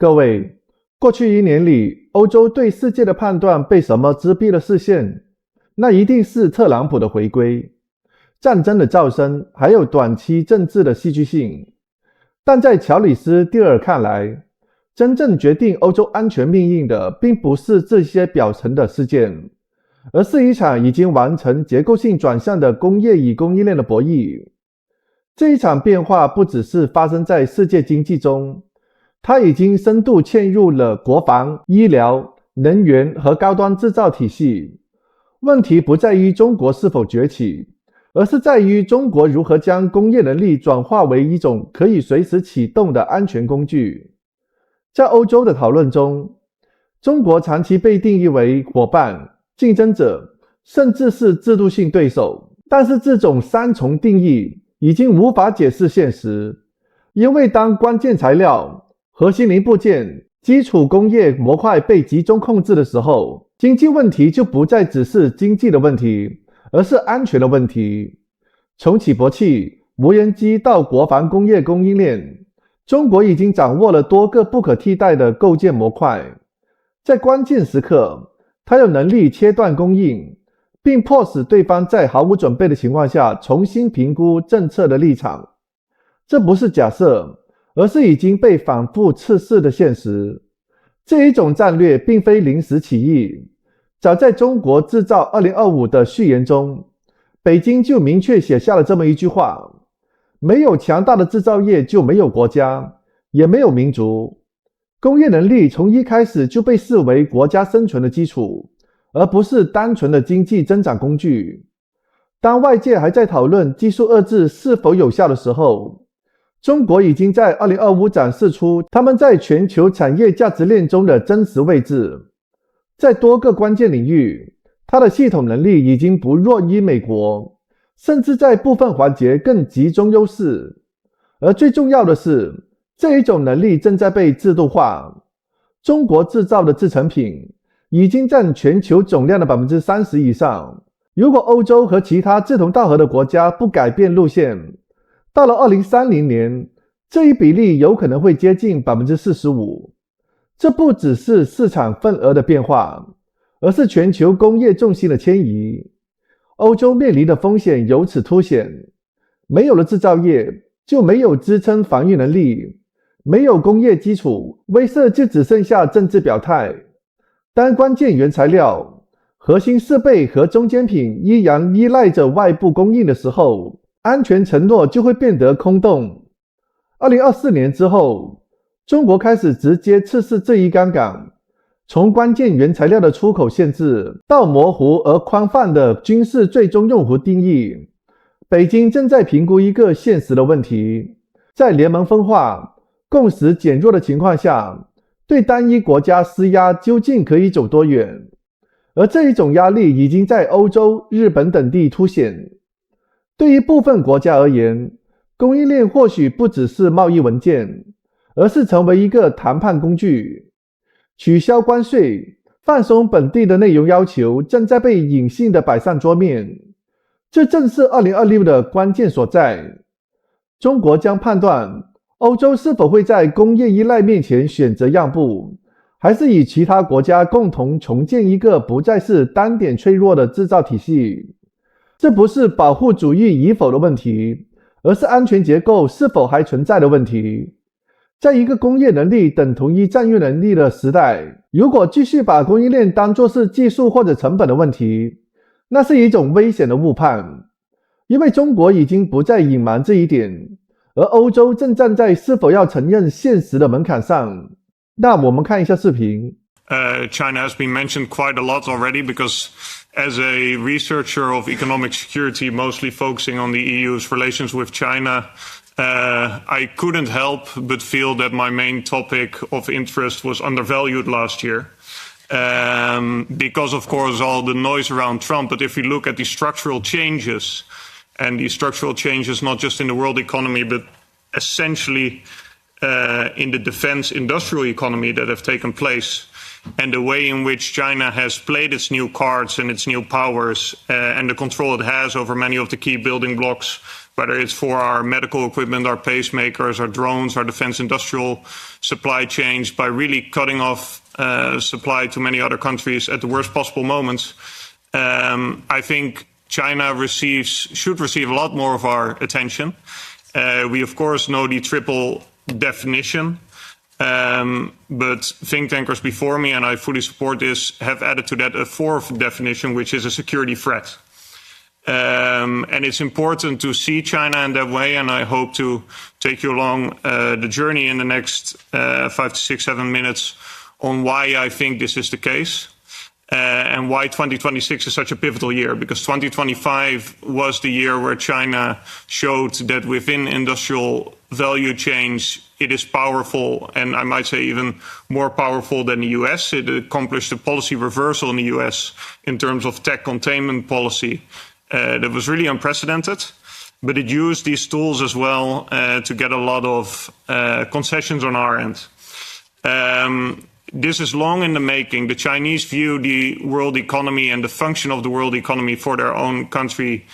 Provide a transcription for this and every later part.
各位，过去1年里，欧洲对世界的判断被什么遮蔽了视线？那一定是特朗普的回归、战争的噪声，还有短期政治的戏剧性。但在乔里斯·蒂尔看来，真正决定欧洲安全命运的，并不是这些表层的事件，而是一场已经完成结构性转向的工业与供应链的博弈。这一场变化不只是发生在世界经济中，它已经深度嵌入了国防、医疗、能源和高端制造体系。问题不在于中国是否崛起，而是在于中国如何将工业能力转化为一种可以随时启动的安全工具。在欧洲的讨论中，中国长期被定义为伙伴、竞争者，甚至是制度性对手。但是这种三重定义已经无法解释现实，因为当关键材料、核心零部件、基础工业模块被集中控制的时候，经济问题就不再只是经济的问题，而是安全的问题。从起搏器、无人机到国防工业供应链，中国已经掌握了多个不可替代的构建模块。在关键时刻，它有能力切断供应，并迫使对方在毫无准备的情况下重新评估政策的立场。这不是假设，而是已经被反复测试的现实。这一种战略并非临时起意，早在中国制造2025的序言中，北京就明确写下了这么一句话：没有强大的制造业就没有国家，也没有民族。工业能力从一开始就被视为国家生存的基础，而不是单纯的经济增长工具。当外界还在讨论技术遏制是否有效的时候，中国已经在2025展示出他们在全球产业价值链中的真实位置。在多个关键领域，它的系统能力已经不弱于美国，甚至在部分环节更集中优势。而最重要的是，这一种能力正在被制度化。中国制造的制成品已经占全球总量的 30% 以上。如果欧洲和其他志同道合的国家不改变路线，到了2030年，这一比例有可能会接近 45%。这不只是市场份额的变化，而是全球工业重心的迁移。欧洲面临的风险由此凸显。没有了制造业，就没有支撑防御能力，没有工业基础，威慑就只剩下政治表态。当关键原材料、核心设备和中间品依然依赖着外部供应的时候，安全承诺就会变得空洞。2024年之后，中国开始直接测试这一杠杆，从关键原材料的出口限制到模糊而宽泛的军事最终用户定义，北京正在评估一个现实的问题：在联盟分化、共识减弱的情况下，对单一国家施压究竟可以走多远？而这一种压力已经在欧洲、日本等地凸显。对于部分国家而言，供应链或许不只是贸易文件，而是成为一个谈判工具。取消关税、放松本地的内容要求正在被隐性地摆上桌面，这正是2026的关键所在。中国将判断欧洲是否会在工业依赖面前选择让步，还是与其他国家共同重建一个不再是单点脆弱的制造体系。这不是保护主义与否的问题，而是安全结构是否还存在的问题。在一个工业能力等同于战略能力的时代，如果继续把供应链当作是技术或者成本的问题，那是一种危险的误判。因为中国已经不再隐瞒这一点，而欧洲正站在是否要承认现实的门槛上。那我们看一下视频。China has been mentioned quite a lot already because as a researcher of economic security, mostly focusing on the EU's relations with China, I couldn't help but feel that my main topic of interest was undervalued last year. Because of course all the noise around Trump, but if we look at the structural changes, and the structural changes not just in the world economy, but essentially in the defense industrial economy that have taken place, and the way in which China has played its new cards and its new powers, and the control it has over many of the key building blocks whether it's for our medical equipment, our pacemakers, our drones, our defense industrial supply chains, by really cutting off supply to many other countries at the worst possible moments. I think China should receive a lot more of our attention. We, of course, know the triple definition, but think tankers before me, and I fully support this, have added to that a fourth definition, which is a security threat. And it's important to see China in that way, and I hope to take you along the journey in the next 5 to 6, 7 minutes on why I think this is the case. And why 2026 is such a pivotal year, because 2025 was the year where China showed that within industrial value chains, it is powerful, and I might say even more powerful than the US. It accomplished a policy reversal in the US in terms of tech containment policy that was really unprecedented. But it used these tools as well to get a lot of concessions on our end. This is long in the making. The Chinese view the world economy and the function of the world economy for their own country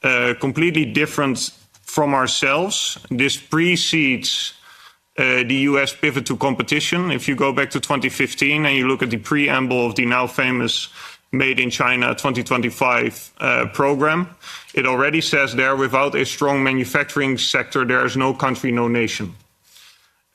completely different from ourselves. This precedes the US pivot to competition. If you go back to 2015 and you look at the preamble of the now famous Made in China 2025 program, it already says there, without a strong manufacturing sector, there is no country, no nation.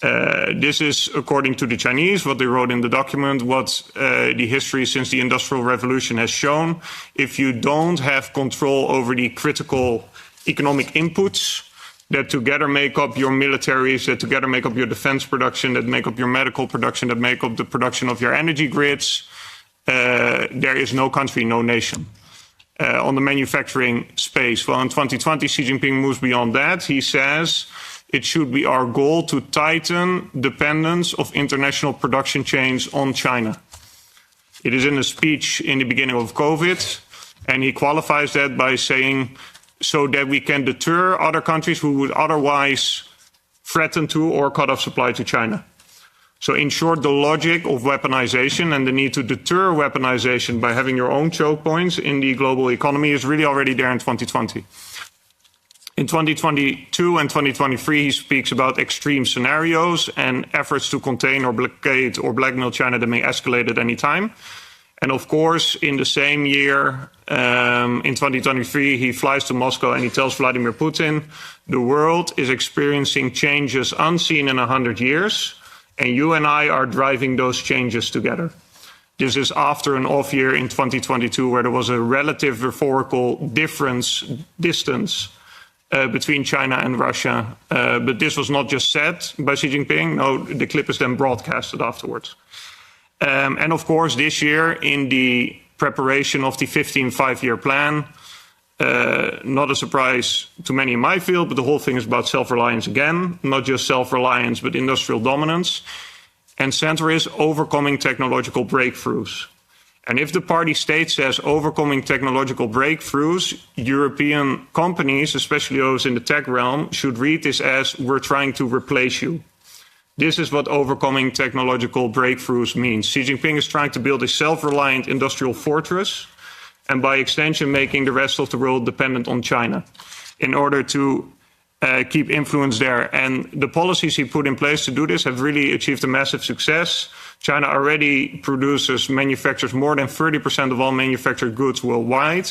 This is, according to the Chinese, what they wrote in the document, what the history since the Industrial Revolution has shown. If you don't have control over the critical economic inputs that together make up your militaries, that together make up your defense production, that make up your medical production, that make up the production of your energy grids, there is no country, no nation. On the manufacturing space, well, in 2020, Xi Jinping moves beyond that. He says it should be our goal to tighten dependence of international production chains on China. It is in a speech in the beginning of COVID, and he qualifies that by saying, so that we can deter other countries who would otherwise threaten to or cut off supply to China. So in short, the logic of weaponization and the need to deter weaponization by having your own choke points in the global economy is really already there in 2020. In 2022 and 2023, he speaks about extreme scenarios and efforts to contain or blockade or blackmail China that may escalate at any time. And of course, in the same year, in 2023, he flies to Moscow and he tells Vladimir Putin, the world is experiencing changes unseen in 100 years, and you and I are driving those changes together. This is after an off year in 2022, where there was a relative rhetorical distance between China and Russia. But this was not just said by Xi Jinping. No, the clip is then broadcasted afterwards. And of course, this year, in the preparation of the 15 five-year plan, not a surprise to many in my field, but the whole thing is about self-reliance again, not just self-reliance, but industrial dominance. And center is overcoming technological breakthroughs. And if the party state says overcoming technological breakthroughs, European companies, especially those in the tech realm, should read this as we're trying to replace you. This is what overcoming technological breakthroughs means. Xi Jinping is trying to build a self-reliant industrial fortress, and by extension making the rest of the world dependent on China in order to keep influence there. And the policies he put in place to do this have really achieved a massive success. China already manufactures more than 30% of all manufactured goods worldwide.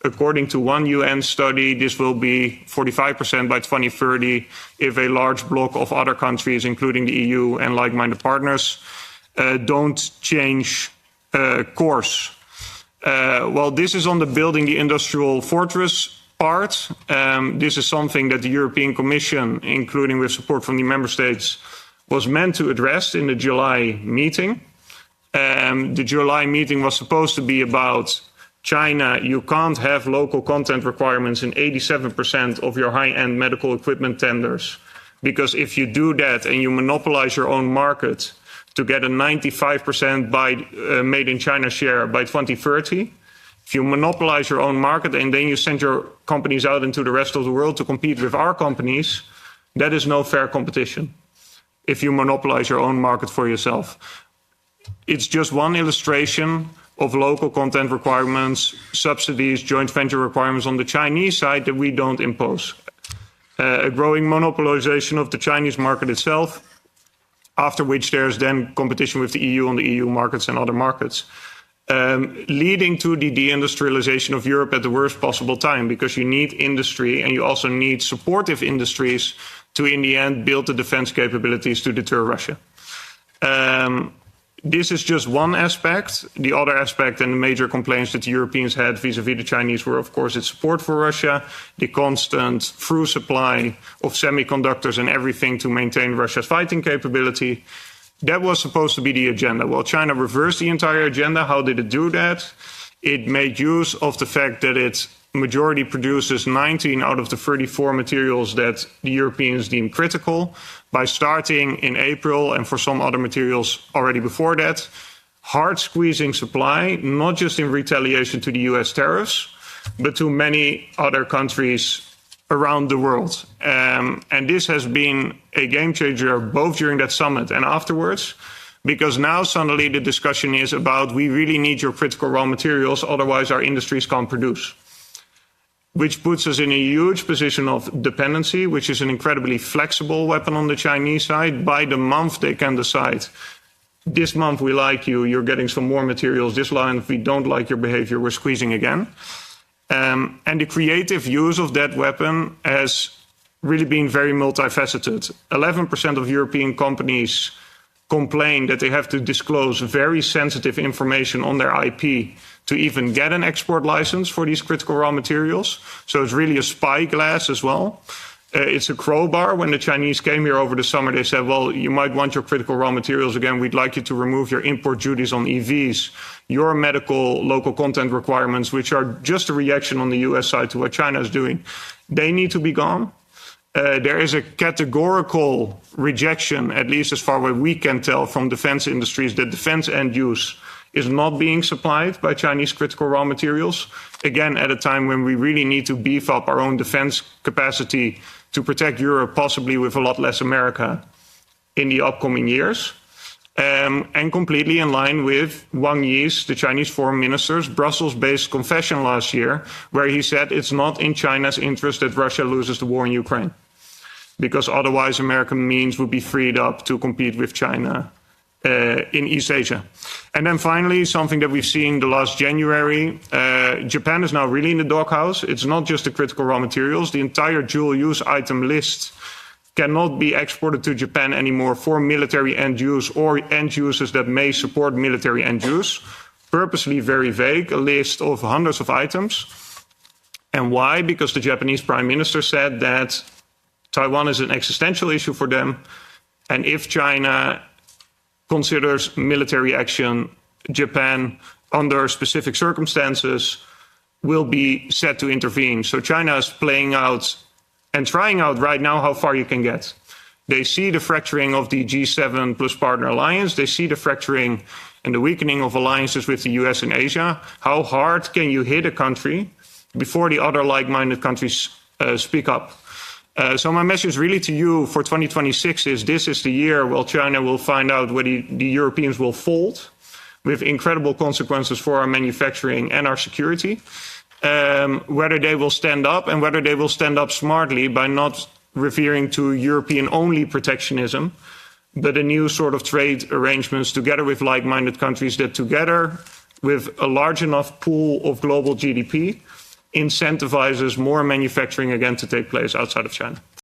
According to one UN study, this will be 45% by 2030 if a large block of other countries, including the EU and like-minded partners, don't change course. Well, this is on the building the industrial fortress part. This is something that the European Commission, including with support from the member states, was meant to address in the July meeting. The July meeting was supposed to be about China. You can't have local content requirements in 87% of your high-end medical equipment tenders, because if you do that and you monopolize your own market to get a 95% made in China share by 2030, if you monopolize your own market and then you send your companies out into the rest of the world to compete with our companies, that is no fair competition. If you monopolize your own market for yourself. It's just one illustration of local content requirements, subsidies, joint venture requirements on the Chinese side that we don't impose. a growing monopolization of the Chinese market itself, after which there's then competition with the EU on the EU markets and other markets, leading to the deindustrialization of Europe at the worst possible time, because you need industry and you also need supportive industries to, in the end, build the defense capabilities to deter Russia. This is just one aspect. The other aspect and the major complaints that the Europeans had vis-à-vis the Chinese were, of course, its support for Russia, the constant through supply of semiconductors and everything to maintain Russia's fighting capability. That was supposed to be the agenda. Well, China reversed the entire agenda. How did it do that? It made use of the fact that its majority produces 19 out of the 34 materials that the Europeans deem critical, by starting in April, and for some other materials already before that, hard squeezing supply, not just in retaliation to the US tariffs, but to many other countries around the world. And this has been a game changer both during that summit and afterwards, because now suddenly the discussion is about, we really need your critical raw materials, otherwise our industries can't produce. Which puts us in a huge position of dependency, which is an incredibly flexible weapon on the Chinese side. By the month, they can decide, this month we like you, you're getting some more materials. This month we don't like your behavior, we're squeezing again. And the creative use of that weapon has really been very multifaceted. 11% of European companies complain that they have to disclose very sensitive information on their IP to even get an export license for these critical raw materials. So it's really a spyglass as well. It's a crowbar. When the Chinese came here over the summer, they said, well, you might want your critical raw materials again. We'd like you to remove your import duties on EVs, your medical local content requirements, which are just a reaction on the US side to what China is doing. They need to be gone. There is a categorical rejection, at least as far as we can tell from defense industries, that defense end use is not being supplied by Chinese critical raw materials. Again, at a time when we really need to beef up our own defense capacity to protect Europe, possibly with a lot less America in the upcoming years. And completely in line with Wang Yi's, the Chinese foreign minister's Brussels-based confession last year, where he said it's not in China's interest that Russia loses the war in Ukraine, because otherwise American means would be freed up to compete with China in East Asia. And then finally, something that we've seen the last January, Japan is now really in the doghouse. It's not just the critical raw materials. The entire dual-use item list cannot be exported to Japan anymore for military end use or end uses that may support military end use. Purposely very vague, a list of hundreds of items. And why? Because the Japanese Prime Minister said that Taiwan is an existential issue for them, and if China considers military action, Japan, under specific circumstances, will be set to intervene. So China is playing out and trying out right now how far you can get. They see the fracturing of the G7 plus partner alliance. They see the fracturing and the weakening of alliances with the US and Asia. How hard can you hit a country before the other like-minded countries speak up? So my message really to you for 2026 is, this is the year where China will find out whether the Europeans will fold, with incredible consequences for our manufacturing and our security, whether they will stand up, and whether they will stand up smartly by not revering to European-only protectionism, but a new sort of trade arrangements together with like-minded countries that together with a large enough pool of global GDP incentivizes more manufacturing again to take place outside of China.